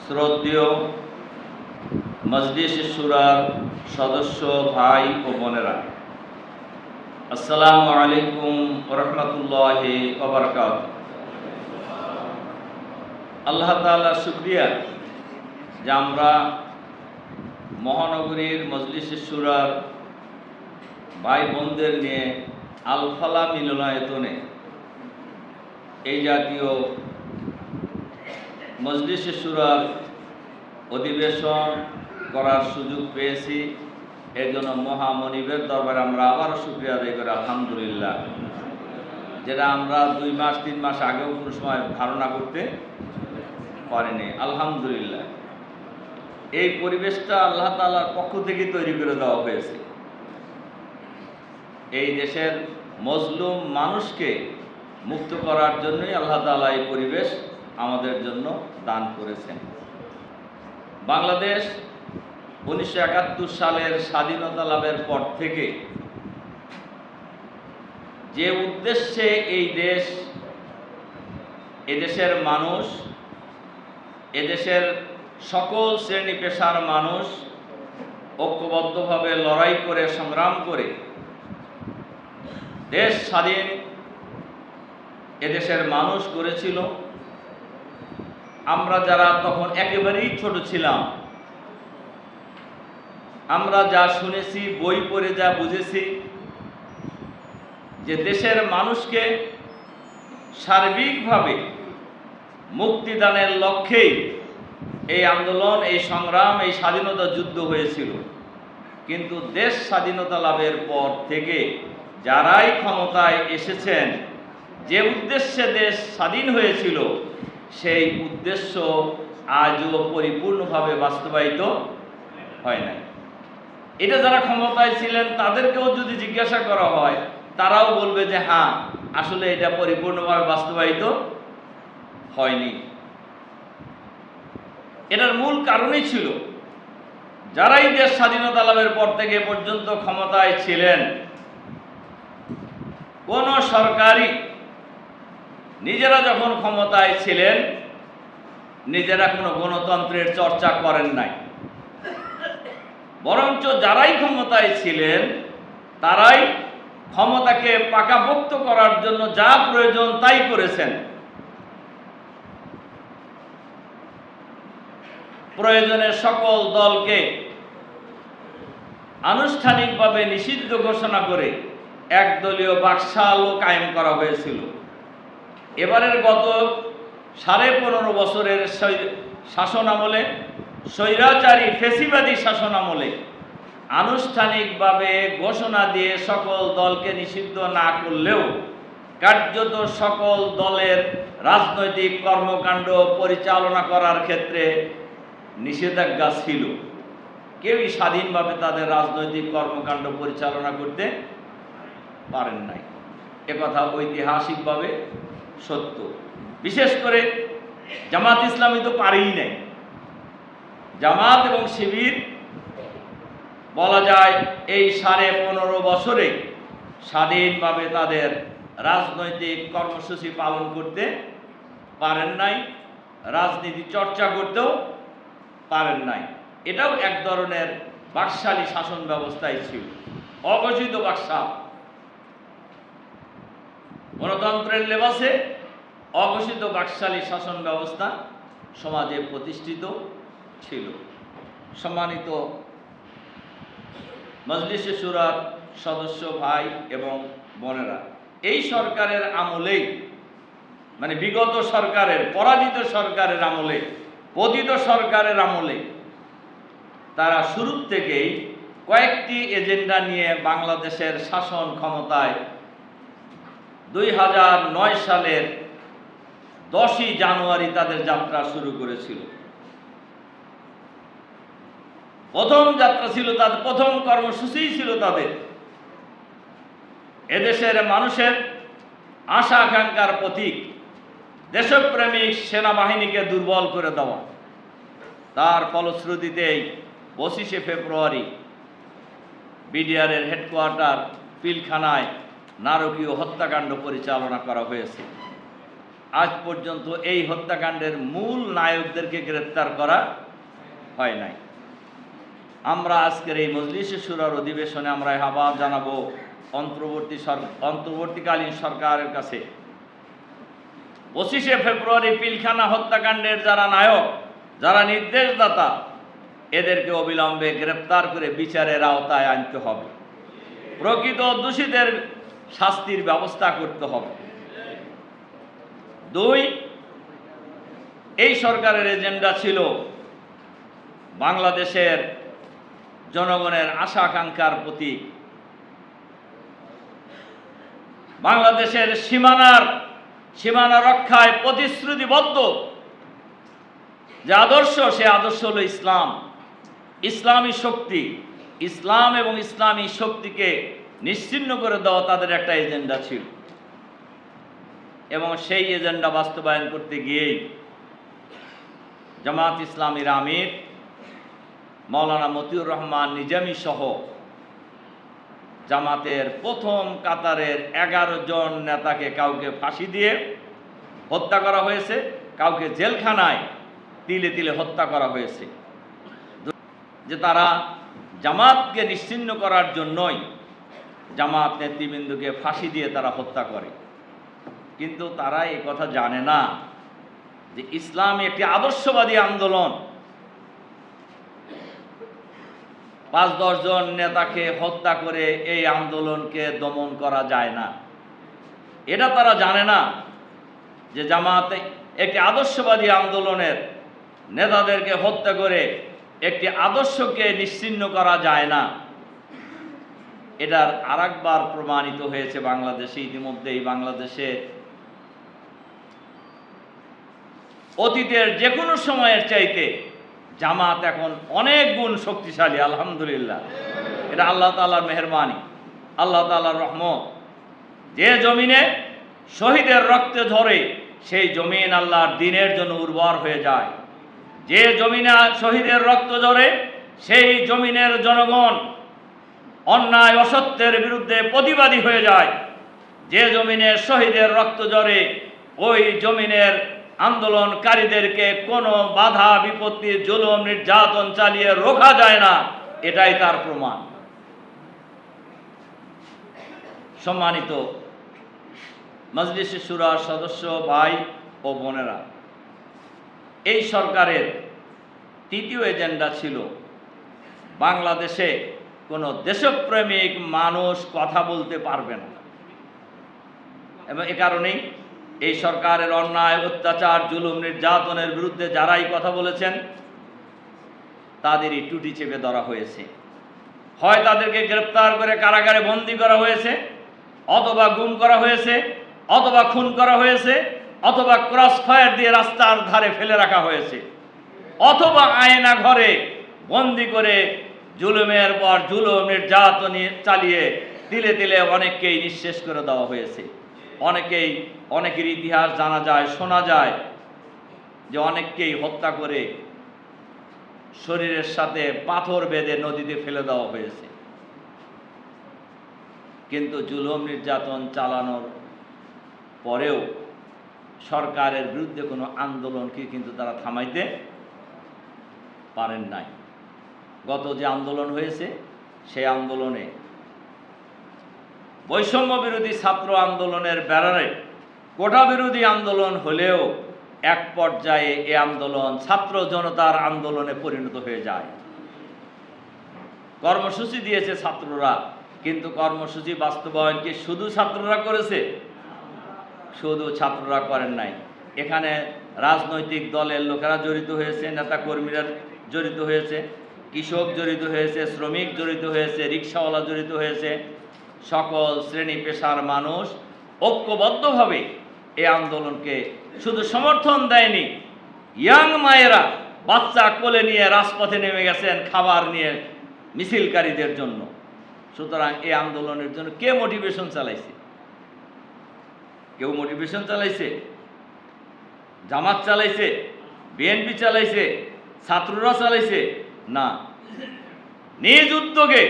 শ্রদ্ধেয় মজলিস শুরার সদস্য ভাই ও বোনেরা, আসসালামু আলাইকুম ওয়া রাহমাতুল্লাহি ওয়া বারাকাতুহু। আল্লাহ তাআলার শুকরিয়া যে আমরা মহানগরীর মজলিস শুরার ভাই বোনদের নিয়ে আল ফালাহ মিলনায়তনে এই জাতীয় মজলিস শুরার অধিবেশন করার সুযোগ পেয়েছি। এর জন্য মহামনিবের দরবারে আমরা আবারও শুকরিয়া আদায় করি আলহামদুলিল্লাহ, যেটা আমরা 2 মাস 3 মাস আগেও কোনো সময় ধারণা করতে পারিনি। আলহামদুলিল্লাহ, এই পরিবেশটা আল্লাহ তাআলার পক্ষ থেকে তৈরি করে দেওয়া হয়েছে। এই দেশের মজলুম মানুষকে মুক্ত করার জন্যই আল্লাহ তাআলা এই পরিবেশ আমাদের জন্য দান করেছেন। বাংলাদেশ 1971 সালের স্বাধীনতা লাভের পর থেকে যে উদ্দেশ্যে এই দেশ, এদেশের মানুষ, এদেশের সকল শ্রেণী পেশার মানুষ ঐক্যবদ্ধভাবে লড়াই করে সংগ্রাম করে দেশ স্বাধীন এদেশের মানুষ করেছিল, আমরা যারা তখন একেবারেই ছোট ছিলাম, আমরা যা শুনেছি, বই পড়ে যা বুঝেছি, যে দেশের মানুষকে সার্বিকভাবে মুক্তিদানের লক্ষ্যেই এই আন্দোলন, এই সংগ্রাম, এই স্বাধীনতা যুদ্ধ হয়েছিল। কিন্তু দেশ স্বাধীনতা লাভের পর থেকে যারাই ক্ষমতায় এসেছেন, যে উদ্দেশ্যে দেশ স্বাধীন হয়েছিল, সেই উদ্দেশ্য আজও পরিপূর্ণভাবে বাস্তবায়িত হয় নাই। এটা যারা ক্ষমতায় ছিলেন তাদেরকেও যদি জিজ্ঞাসা করা হয়, তারাও বলবে যে হ্যাঁ, আসলে এটা পরিপূর্ণভাবে বাস্তবায়িত হয়নি। এটার মূল কারণই ছিল, যারাই দেশ স্বাধীনতা লাভের পর থেকে পর্যন্ত ক্ষমতায় ছিলেন, কোন সরকারই নিজেরা যখন ক্ষমতায় ছিলেন নিজেরা কোনো গণতন্ত্রের চর্চা করেন নাই, বরঞ্চ যারাই ক্ষমতায় ছিলেন তারাই ক্ষমতাকে পাকাপোক্ত করার জন্য যা প্রয়োজন তাই করেছেন। প্রয়োজনে সকল দলকে আনুষ্ঠানিকভাবে নিষিদ্ধ ঘোষণা করে একদলীয় বাকশালও কায়েম করা হয়েছিল। এবারের গত 15.5 বছরের শাসন আমলে, স্বৈরাচারী ফ্যাসিবাদী শাসন আমলে আনুষ্ঠানিকভাবে ঘোষণা দিয়ে সকল দলকে নিষিদ্ধ না করলেও কার্যত সকল দলের রাজনৈতিক কর্মকাণ্ড পরিচালনা করার ক্ষেত্রে নিষেধাজ্ঞা ছিল। কেউই স্বাধীনভাবে তাদের রাজনৈতিক কর্মকাণ্ড পরিচালনা করতে পারেন নাই। একথা ঐতিহাসিকভাবে সত্য। বিশেষ করে জামাত ইসলামী তো পারেই নাই। জামাত এবং শিবির বলা যায় এই 15.5 বছরে স্বাধীনভাবে তাদের রাজনৈতিক কর্মসূচি পালন করতে পারেন নাই, রাজনীতি চর্চা করতেও পারেন নাই। এটাও এক ধরনের বাকশালী শাসন ব্যবস্থাই ছিল, অঘোষিত বাকশাল। গণতন্ত্রের লেবাসে অঘোষিত বাকশালী শাসন ব্যবস্থা সমাজে প্রতিষ্ঠিত ছিল। সম্মানিত মজলিস শুরার সদস্য ভাই এবং বোনেরা, এই সরকারের আমলেই, মানে বিগত সরকারের, পরাজিত সরকারের আমলে, পতিত সরকারের আমলে তারা শুরু থেকেই কয়েকটি এজেন্ডা নিয়ে বাংলাদেশের শাসন ক্ষমতায় 2009 সালের 10ই জানুয়ারি তাদের যাত্রা শুরু করেছিল। প্রথম যাত্রা ছিল তাদের, প্রথম কর্মসূচি ছিল তাদের এদেশের মানুষের আশা আকাঙ্ক্ষার প্রতীক দেশপ্রেমিক সেনাবাহিনীকে দুর্বল করে দেওয়া। তার ফলশ্রুতিতেই 25শে ফেব্রুয়ারি বিডিআরের হেডকোয়ার্টার পিলখানায় নারকীয় হত্যাকাণ্ড পরিচালনা করা হয়েছে। আজ পর্যন্ত এই হত্যাকাণ্ডের মূল নায়কদেরকে গ্রেপ্তার করা হয় নাই। আমরা আজকের এই মজলিসে শুরার অধিবেশনে আমরা আহ্বান জানাবো অন্তর্বর্তীকালীন সরকারের কাছে 25শে ফেব্রুয়ারি পিলখানা হত্যাকাণ্ডের যারা নায়ক, যারা নির্দেশদাতা, এদেরকে অবিলম্বে গ্রেপ্তার করে বিচারের আওতায় আনতে হবে। প্রকৃত দোষীদের শাস্তির ব্যবস্থা করতে হবে। 2, এই সরকারের এজেন্ডা ছিল বাংলাদেশের জনগণের আশা আকাঙ্ক্ষার প্রতীক, বাংলাদেশের সীমানা রক্ষায় প্রতিশ্রুতিবদ্ধ যে আদর্শ, সে আদর্শ হলো ইসলামী শক্তি। ইসলাম এবং ইসলামী শক্তিকে নিশ্চিহ্ন করে দেওয়া তাদের একটা এজেন্ডা ছিল, এবং সেই এজেন্ডা বাস্তবায়ন করতে গিয়েই জামাত ইসলামীর আমির মাওলানা মতিউর রহমান নিজামী সহ জামাতের প্রথম কাতারের 11 জন নেতাকে কাউকে ফাঁসি দিয়ে হত্যা করা হয়েছে, কাউকে জেলখানায় তিলে তিলে হত্যা করা হয়েছে। যে তারা জামাতকে নিশ্চিহ্ন করার জন্যই জামাত নেতৃবৃন্দকে ফাঁসি দিয়ে তারা হত্যা করে। কিন্তু তারা এই কথা জানে না যে ইসলাম একটি আদর্শবাদী আন্দোলন। 5-10 জন নেতাকে হত্যা করে এই আন্দোলনকে দমন করা যায় না। এটা তারা জানে না যে জামাতে একটি আদর্শবাদী আন্দোলনের নেতাদেরকে হত্যা করে একটি আদর্শকে নিশ্চিহ্ন করা যায় না। এটার আরেকবার প্রমাণিত হয়েছে বাংলাদেশে। ইতিমধ্যেই বাংলাদেশে অতীতের যে কোনো সময়ের চাইতে জামাত এখন অনেক গুণ শক্তিশালী, আলহামদুলিল্লাহ। এটা আল্লাহ তাআলার মেহেরবানি, আল্লাহ তাআলার রহমত। যে জমিনে শহীদের রক্তে ঝরে সেই জমিন আল্লাহর দ্বীনের জন্য উর্বর হয়ে যায়। যে জমিনে শহীদের রক্ত ঝরে সেই জমিনের জনগণ অন্যায় অসত্যের বিরুদ্ধে প্রতিবাদী হয়ে যায়। যে জমিনে শহীদের রক্ত ঝরে ওই জমিনের আন্দোলনকারীদেরকে কোনো বাধা বিপত্তি, জুলুম, নির্যাতন চালিয়ে রোখা যায় না। এটাই তার প্রমাণ। সম্মানিত মজলিসে শুরার সদস্য ভাই ও বোনেরা, এই সরকারের তৃতীয় এজেন্ডা ছিল বাংলাদেশে কোনো দেশপ্রেমিক মানুষ কথা বলতে পারবে না, এবং এ কারণেই এই সরকারের অন্যায়, অত্যাচার, জুলুম, নির্যাতনের বিরুদ্ধে যারাই কথা বলেছেন তাদেরই টুটি চেপে ধরা হয়েছে। হয় তাদেরকে গ্রেপ্তার করে কারাগারে বন্দী করা হয়েছে, অথবা গুম করা হয়েছে, অথবা খুন করা হয়েছে, অথবা ক্রস ফায়ার দিয়ে রাস্তার ধারে ফেলে রাখা হয়েছে, অথবা আয়না ঘরে বন্দী করে জুলুমের পর জুলুম, নির্যাতন চালিয়ে তিলে তিলে অনেককেই নিঃশেষ করে দেওয়া হয়েছে। অনেকের ইতিহাস জানা যায়, শোনা যায় যে অনেককেই হত্যা করে শরীরের সাথে পাথর বেঁধে নদীতে ফেলে দেওয়া হয়েছে। কিন্তু জুলুম, নির্যাতন চালানোর পরেও সরকারের বিরুদ্ধে কোনো আন্দোলনকে কিন্তু তারা থামাইতে পারেন নাই। গত যে আন্দোলন হয়েছে সেই আন্দোলনে বৈষম্য বিরোধী ছাত্র আন্দোলনের ব্যানারে কোটা বিরোধী আন্দোলন হলেও এক পর্যায়ে এ আন্দোলন ছাত্র জনতার আন্দোলনে পরিণত হয়ে যায়। কর্মসূচি দিয়েছে ছাত্ররা, কিন্তু কর্মসূচি বাস্তবায়ন কি শুধু ছাত্ররা করেছে? শুধু ছাত্ররা করেন নাই। এখানে রাজনৈতিক দলের লোকেরা জড়িত হয়েছে, নেতা কর্মীরা জড়িত হয়েছে, কৃষক জড়িত হয়েছে, শ্রমিক জড়িত হয়েছে, রিক্সাওয়ালা জড়িত হয়েছে। সকল শ্রেণী পেশার মানুষ ঐক্যবদ্ধভাবে এই আন্দোলনকে শুধু সমর্থন দেয়নি, ইয়াং মায়েরা বাচ্চা কোলে নিয়ে রাজপথে নেমে গেছেন খাবার নিয়ে মিছিলকারীদের জন্য। সুতরাং এই আন্দোলনের জন্য কে মোটিভেশন চালাইছে? কেউ মোটিভেশন চালাইছে? জামাত চালাইছে? বিএনপি চালাইছে? ছাত্ররা চালাইছে? না, নিজ উদ্যোগে